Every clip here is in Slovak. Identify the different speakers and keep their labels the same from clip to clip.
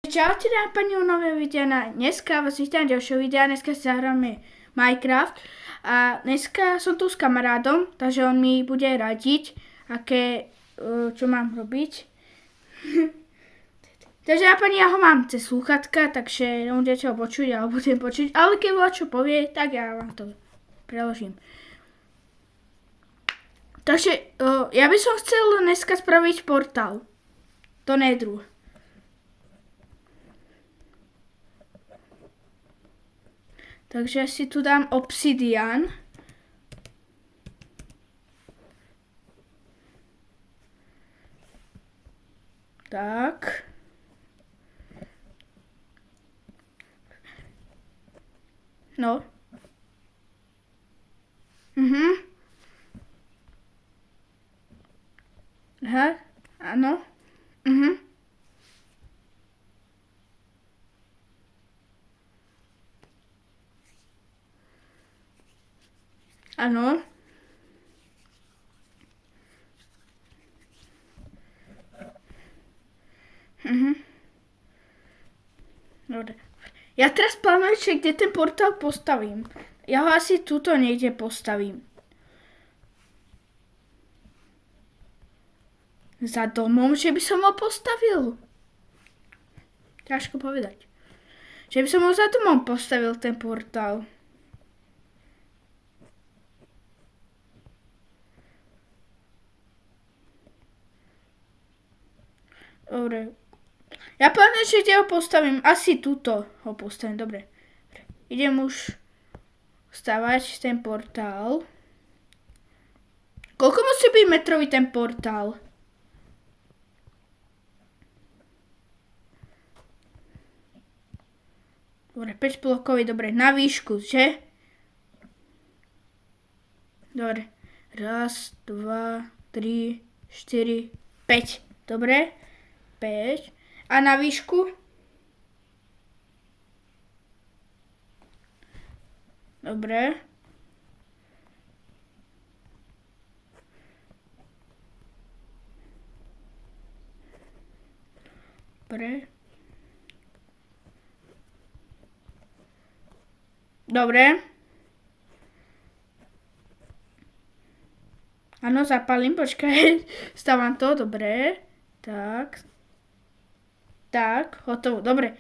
Speaker 1: Čaute dámy pani u nového videa. Dneska vás vítám ďalšieho videa. Dneska si zahráme Minecraft. A dneska som tu s kamarádom, takže on mi bude radiť, čo mám robiť. Takže dámy pani, ja ho mám cez slúchatka, takže nebudete ho počuť, alebo budem počuť. Ale keď vám čo povie, tak ja vám to preložím. Takže ja by som chcel dneska spraviť portál do Nedru. Takže si tu dám obsidian. Tak. No. Aha, áno. Áno. Dobre. Ja teraz plánujem, kde ten portál postavím. Ja ho asi tuto niekde postavím. Za domom, že by som ho postavil. Ťažko povedať. Že by som ho za domom postavil, ten portál. Dobre. Ja plánujem, že kde ho postavím. Asi tuto ho postavím. Dobre. Idem už stavať ten portál. Koľko musí byť metrový ten portál? Dobre, 5 blokový, dobre, na výšku, že? Dobre. 1, 2, 3, 4, 5. Dobre. 5. A na výšku? Dobre. Dobre. Dobre. Áno, zapalím, počkaj. Stávam to, dobre. Tak. Tak, hotovo, dobre.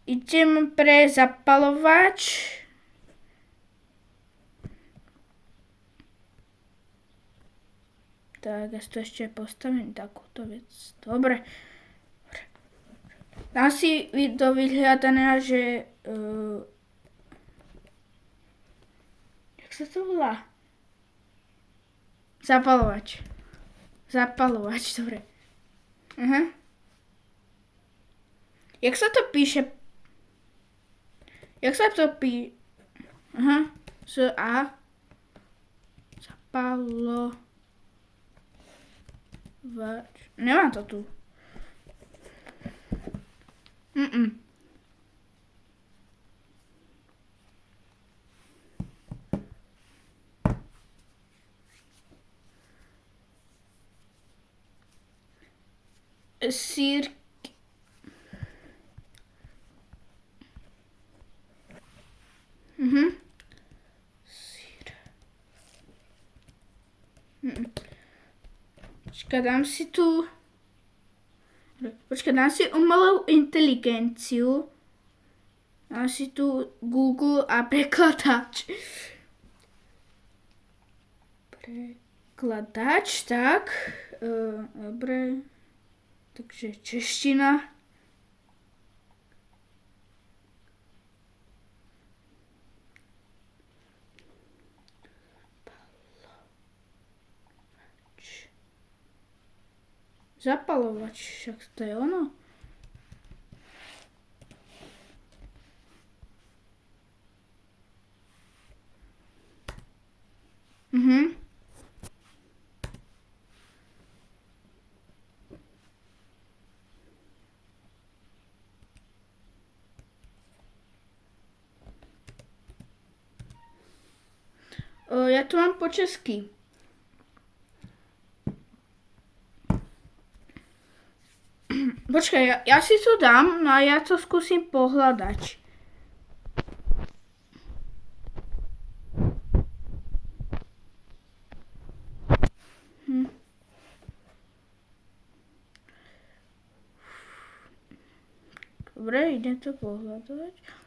Speaker 1: Idem pre zapalovač. Tak, ja si to ešte postavím takúto vec. Dobre. Dám si do vyhľadania, že... jak sa to volá? Zapalovač. Zapalovač, dobre. Aha. Jak sa to píše? Jak sa to píše? Aha. Z-A. Zapalovač. Nemám to tu. Sír. Sír. Počkaj, dám si tu... Počkaj, dám si umelú inteligenciu. Dám si tu Google a prekladač. Prekladač, tak. Dobre. Takže čeština. Zapalovač, však to je ono. Ja tu mám po česky. Počkaj, Počkaj, ja si to dám, no a ja to skúsim pohľadať. Dobre, idem to pohľadať.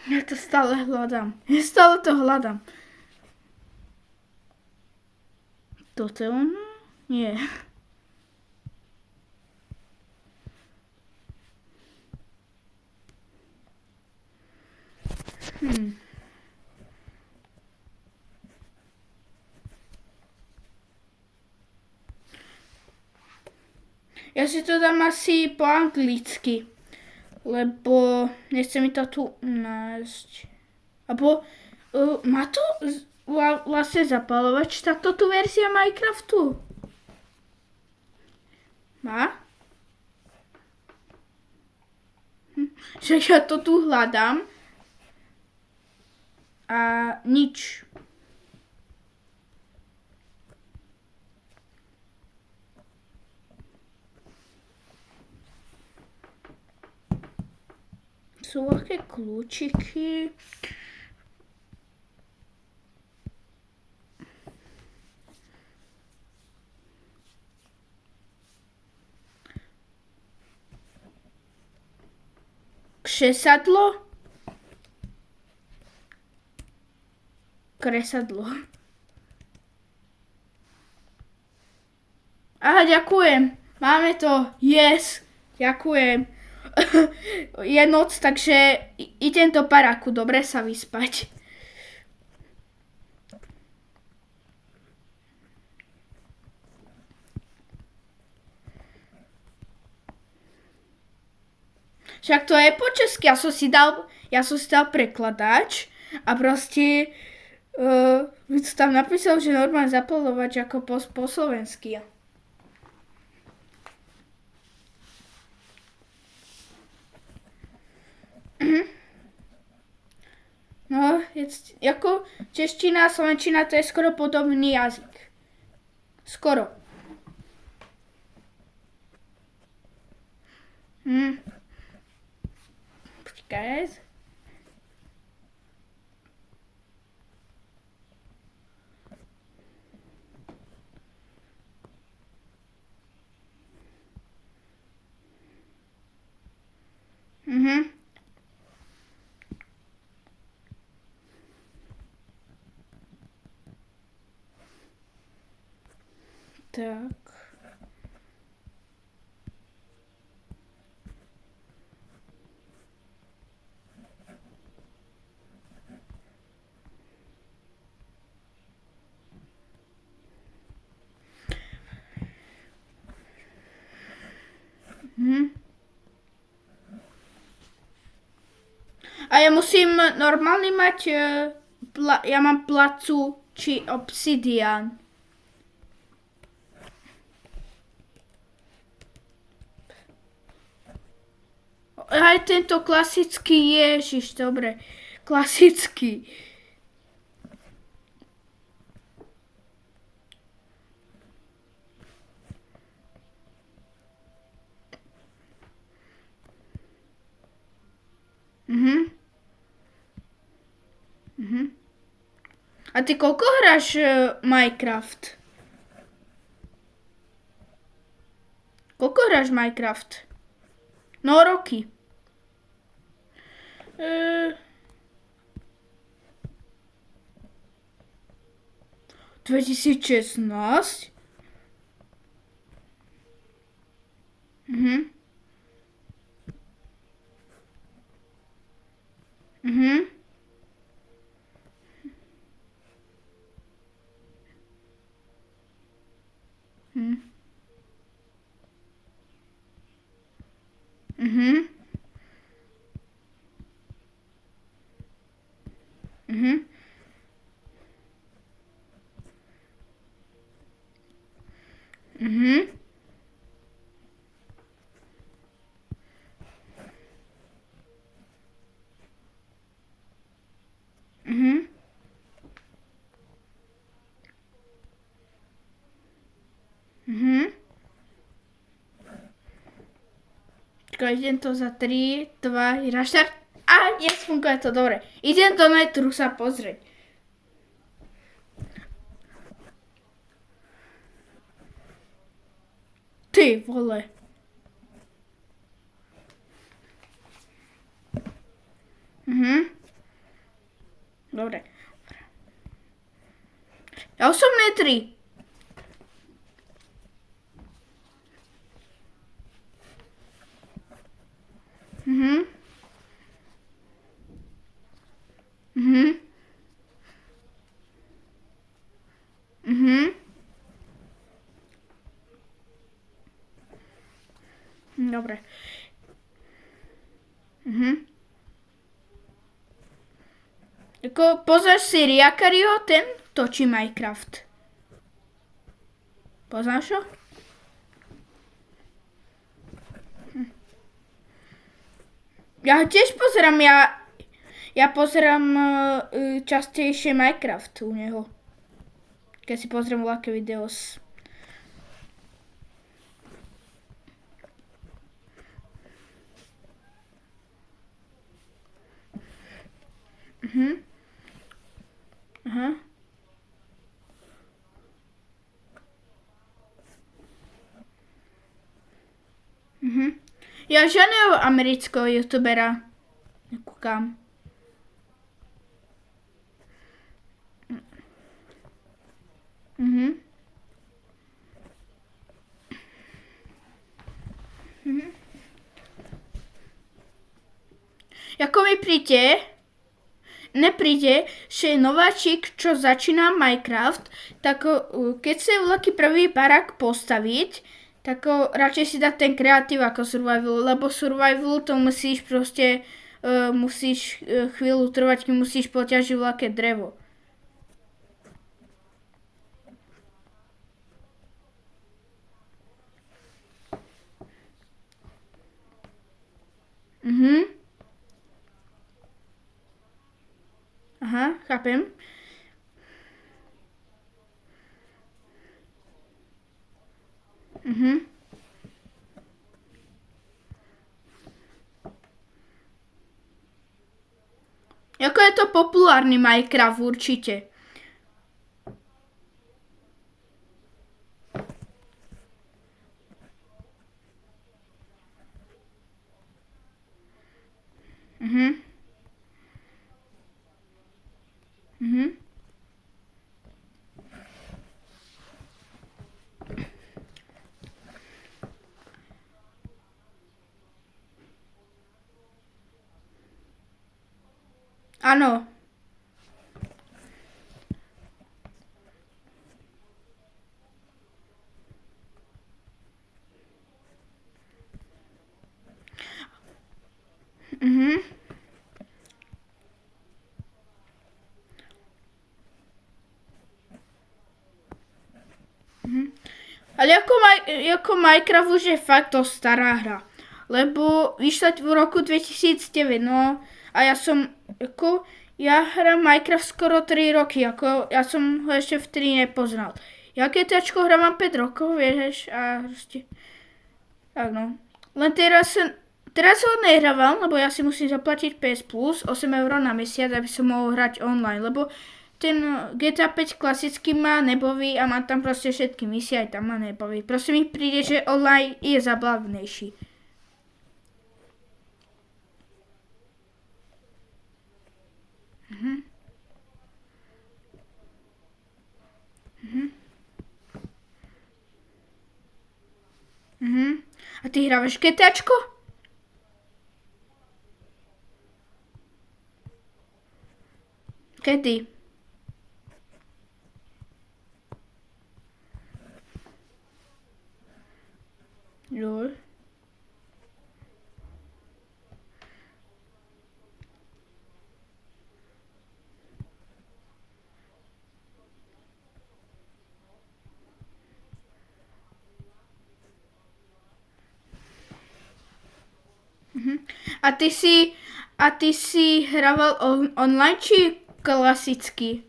Speaker 1: Ja to stále hľadám. Ja stále to hľadám. Toto je ono? Nie. Ja si to dám asi po anglicky, lebo nechce mi to tu nájsť. Abo má to vlastne zapalovač táto tu verzia Minecraftu? Má? Však ja to tu hľadám. A nič. Sú ľahké kľúčiky. Křesadlo. Kresadlo. Aha, ďakujem. Máme to. Yes. Ďakujem. Je noc, takže idem do baráku. Dobre sa vyspať. Však to je po česky. Ja som si dal prekladač a proste by to tam napísal, že normálne zapalovač ako po slovensky. No, ako čeština a slovenčina to je skoro podobný jazyk. Skoro. Počkaj. Tak. A ja musím normálne mať, ja mám placu či obsidian. Aj tento klasický, ježiš, dobre. Klasický. A ty koľko hráš Minecraft? Koľko hráš Minecraft? No, roky. 2016. Mhm. Mhm. Mhm. Čakaj, idem to za 3, 2, 1, štart. A, yes, funguje to dobre. Idem do metru sa pozrieť. Ty vole. Mhm. Dobre. Ja som metri. Mhm. Mhm. Mhm. Dobre. Mhm. Ako, poznáš si Riakario, ten točí Minecraft. Poznáš ho? Ja ho tiež pozerám, ja pozerám častejšie Minecraft u neho. Keď si pozriem veľké video s... Mhm. Aha. Mhm. Ja žiadneho amerického youtubera nekúkam. Mhm. Mhm. Ako mi nepríde, že je nováčik, čo začína Minecraft, tak keď sa veľký prvý barák postaviť, tak radšej si dať ten kreatív ako survival, lebo survival to musíš proste, musíš chvíľu trvať, keď musíš poťažiť veľké drevo. Mhm. Aha, chápem. Mhm. Ako je to populárny Minecraft určite. Mhm. Mhm. Áno. Mhm. Ale ako Minecraft už je fakt to stará hra. Lebo vyšla v roku 2009, no a ja hrám Minecraft skoro 3 roky, ako ja som ho ešte vtedy nepoznal. Ja keď hrám mám 5 rokov, vieš, a proste, tak no. Len teraz ho nehrávam, lebo ja si musím zaplatiť PS Plus 8 eur na mesiac, aby som mohol hrať online, lebo ten GTA 5 klasický ma nebaví a má tam proste všetky misie, aj tam ma nebaví. Proste mi príde, že online je zabavnejší. Mhm. Mhm. A ty hrávaš GTAčko? Kedy? Lol. A ty si hrával online či klasicky?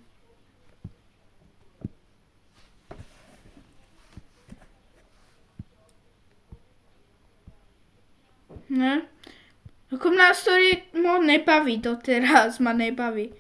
Speaker 1: Ne? Ako mňa story nebaví doteraz, ma nebaví.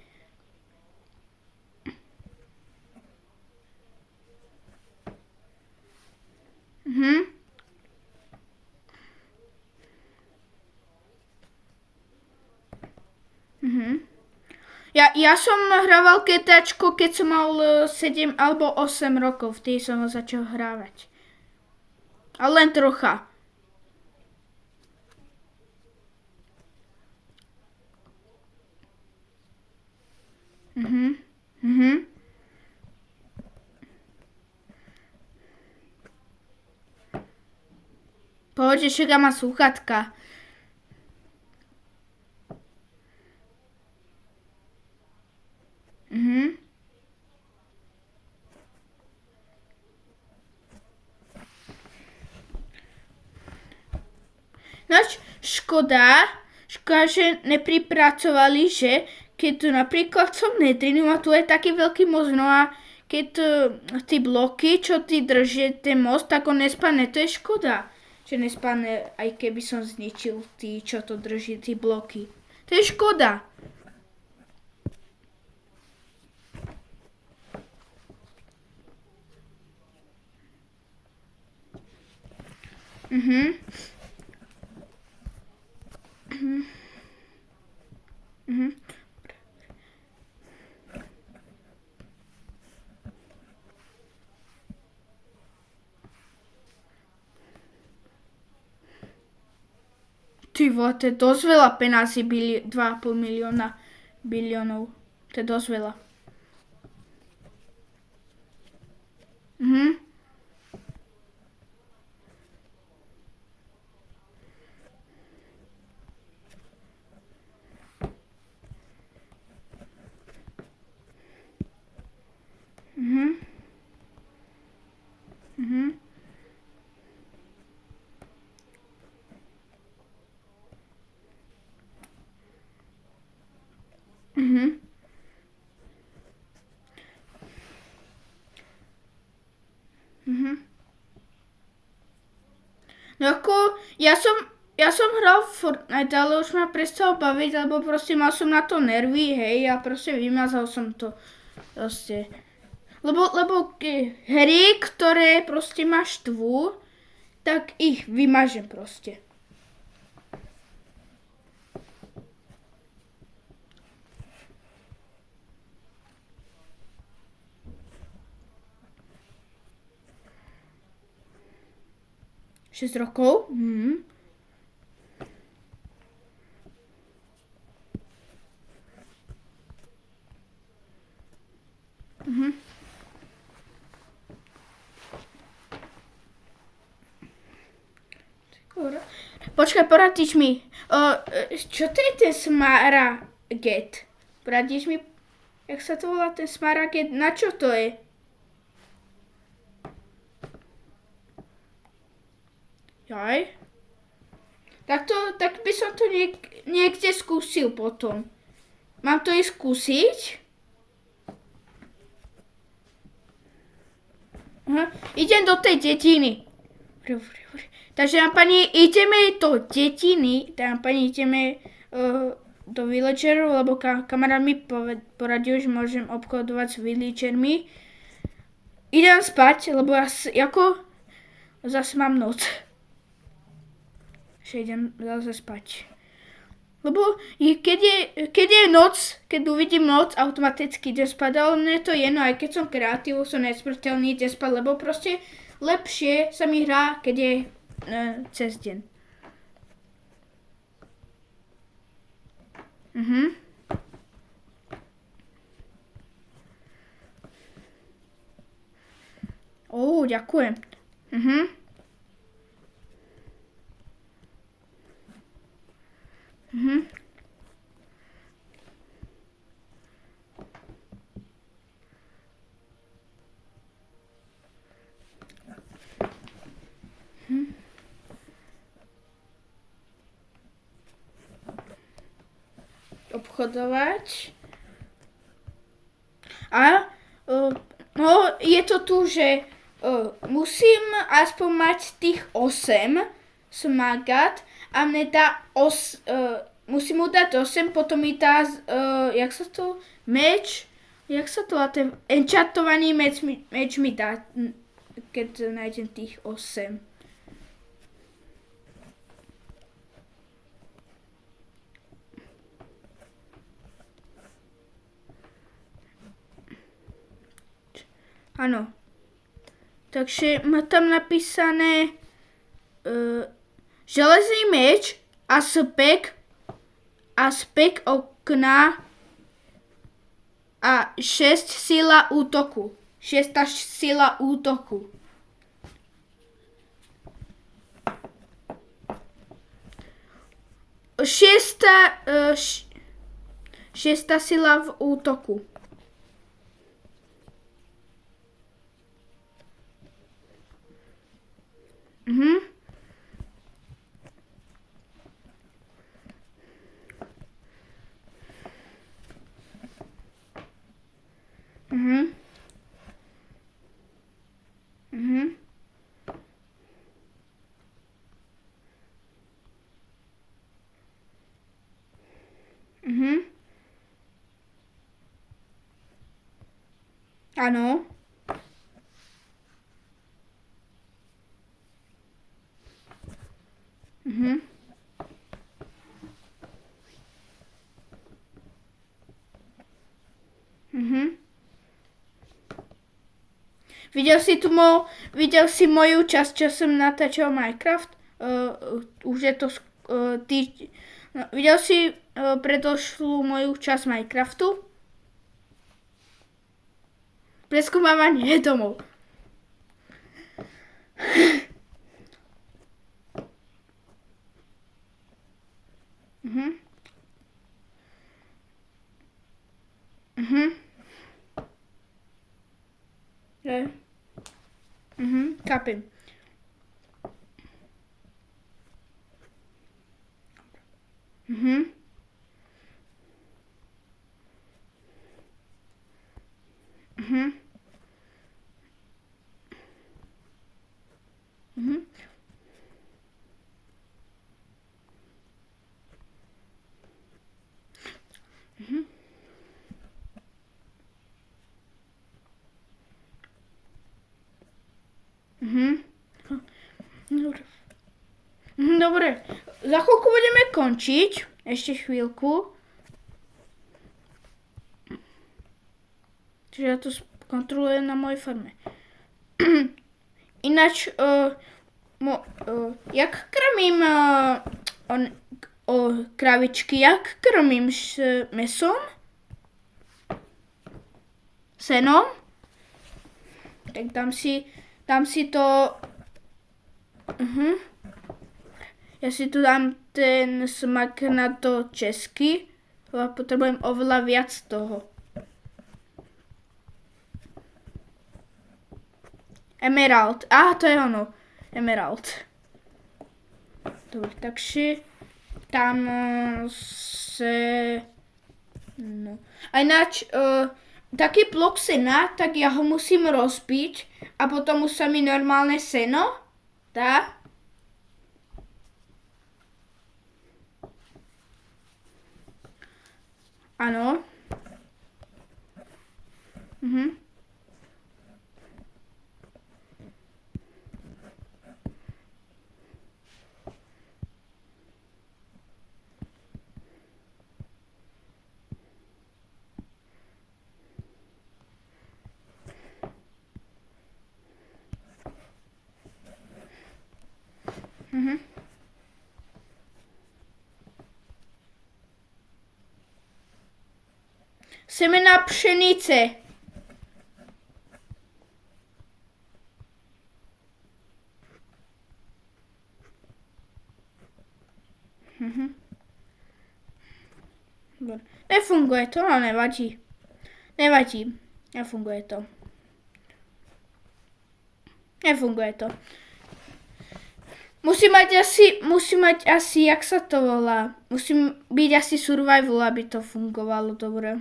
Speaker 1: Ja som hrával GTAčko, keď som mal 7 alebo 8 rokov, vtedy som ho začal hrávať. Ale len trocha. Pohodě, však má sluchatka. Škoda, že nepripracovali, že keď napríklad som netrinu a tu je taký veľký most, no a keď ty bloky, čo ty drží ten most, tak on nespadne, to je škoda, že nespadne, aj keby som zničil ty, čo to drží, ty bloky. To je škoda. Ty vole, to je dosť veľa penází, 2,5 biliónov. To je dosť veľa. No ako, ja som hral Fortnite, ale už ma prestal baviť, lebo proste mal som na to nervy, hej, a proste vymazal som to. Proste. Lebo hry, ktoré proste ma štvú, tak ich vymažem proste. Šesť rokov? Počkaj, poradíš mi, čo to je ten smaraget? Poradíš mi, jak sa to volá ten smaraget, na čo to je? Jaj. Tak by som to niekde skúsil potom. Mám to ísť skúsiť? Idem do tej dediny. Takže pani, ideme do dediny, ideme do villagerov, lebo kamarát mi poradil, že môžem obchodovať s villagermi. Idem spať, lebo zase mám noc. Že idem zase spať. Lebo keď je noc, keď uvidím noc, automaticky idem spať, ale mne to jedno, aj keď som kreatív, som nesmrteľný, idem spať, lebo proste lepšie sa mi hrá, keď je cez deň. Ďakujem. obchodovať. A no, je to tu, že musím aspoň mať tých 8 smagát a mne dá musím mu dať 8, potom mi dá, jak sa to, meč, jak sa to, ten enchantovaný meč mi dá, keď nájdem tých 8. Áno. Takže má tam napísané železný meč a spek okna a 6 sila útoku. 6 sila útoku. Šiesta sila v útoku. Mhm. Mhm. Mhm. Mhm. Áno. Mhm. Mhm. Videl si moju časť, čo som natáčal Minecraft? Už je to videl si predošlú moju časť Minecraftu? Preskúmavanie domov. Mhm. Mhm. Mhm, chápem. Mhm. Mhm. Mhm. Mhm. Mhm. Dobre. Dobre, za chvíľku budeme končiť. Ešte chvíľku. Čiže ja to kontrolujem na mojej farme. Ináč, jak krmím kravičky, jak krmím s mesom? Senom? Tak dám si to. Ja si tu dám ten smak na to česky, lebo potrebujem oveľa viac toho. Emerald. To je ono. Emerald. Dobre, takže tam no. A ináč, taký blok sena, tak ja ho musím rozbiť a potom už sa mi normálne seno dá. Áno. Mhm. Mhm. Semena pšenice. Nefunguje to, no nevadí. Nefunguje to. Musí mať asi, jak sa to volá, musí byť asi survival, aby to fungovalo dobre.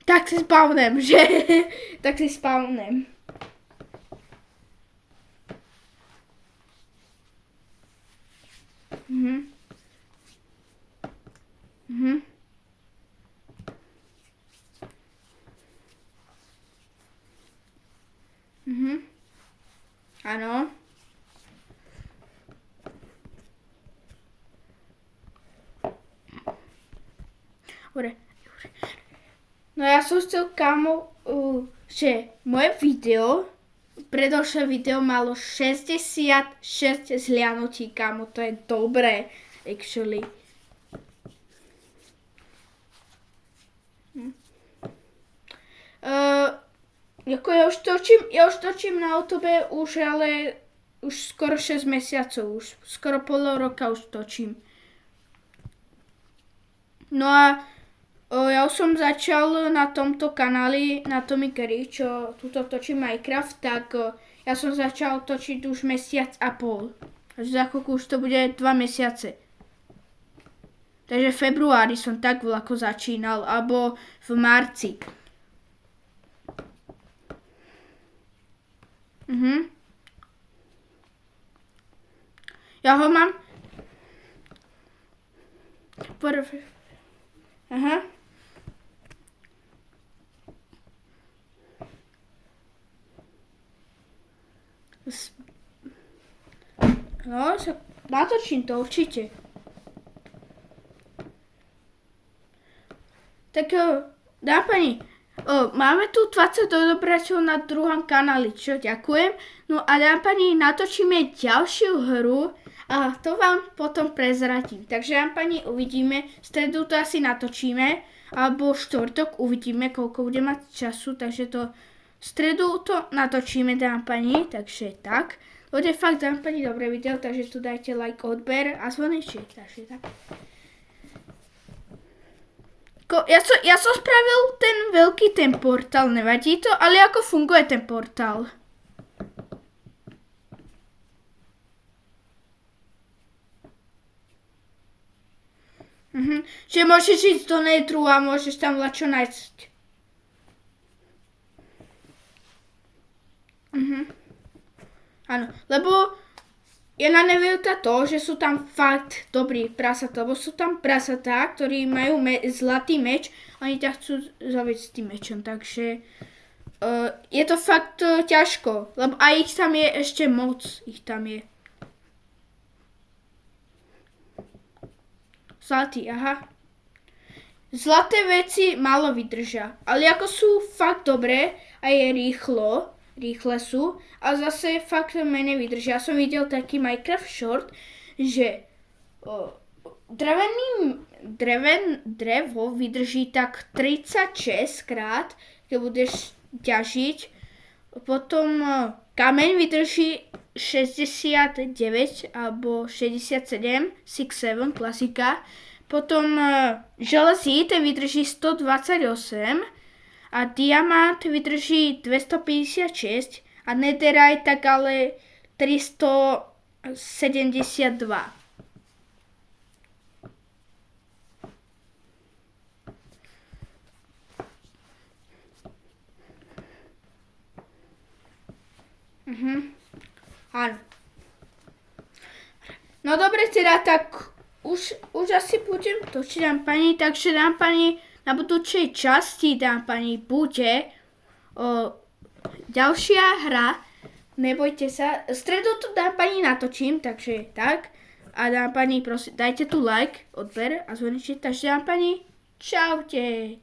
Speaker 1: Tak si spawnem, že? Tak si spawnem. Áno. Dobre. No ja som chcel, kámo, že moje video, predošlé video malo 66 zhliadnutí, kámo, to je dobré, actually. Jako ja už točím na YouTube už skoro 6 mesiacov, už skoro pol roka už točím. No a ja už som začal na tomto kanáli, na Tommy Carey, čo tuto točí Minecraft, tak ja som začal točiť už mesiac a pol. Takže za chvíľku už to bude 2 mesiace. Takže v februári som tak veľako začínal, alebo v marci. Ja ho mám... Aha. No, natočím to určite. Tak, dámy pani, máme tu 20 odobračov na druhom kanáli, čo ďakujem. No a dámy pani, natočíme ďalšiu hru a to vám potom prezradím. Takže dámy pani, uvidíme, v stredu to asi natočíme, alebo štvrtok uvidíme, koľko bude mať času, takže to v stredu to natočíme, dámy pani, takže tak. To je fakt, dámy pani, dobré video, takže tu dajte like, odber a zvoneček, takže tak. Ja som spravil ten portál, nevadí to, ale ako funguje ten portál? Že môžeš ísť do netru a môžeš tam ľahčo nájsť. Áno, lebo je na nevieľta to, že sú tam fakt dobrí prasatá, lebo sú tam prasatá, ktorí majú zlatý meč a oni ťa chcú zabiť s tým mečom, takže je to fakt ťažko, lebo aj ich tam je ešte moc, ich tam je. Zlatý, aha. Zlaté veci málo vydržia, ale ako sú fakt dobré a je rýchle sú a zase fakt menej vydržia. Ja som videl taký Minecraft short, že drevo vydrží tak 36 krát, keď budeš ťažiť. Potom kameň vydrží 69 alebo 67, 6-7, klasika. Potom železí, ten vydrží 128 a diamant vydrží 256 a netherite tak ale 372. Áno. No dobre teda, tak už asi budem točiť, dám pani, takže dám pani na budúcej časti, dám pani, bude ďalšia hra, nebojte sa, v stredu to dám pani natočím, takže tak, a dám pani, prosím, dajte tu like, odber a zvoneček, takže dám pani, čaute.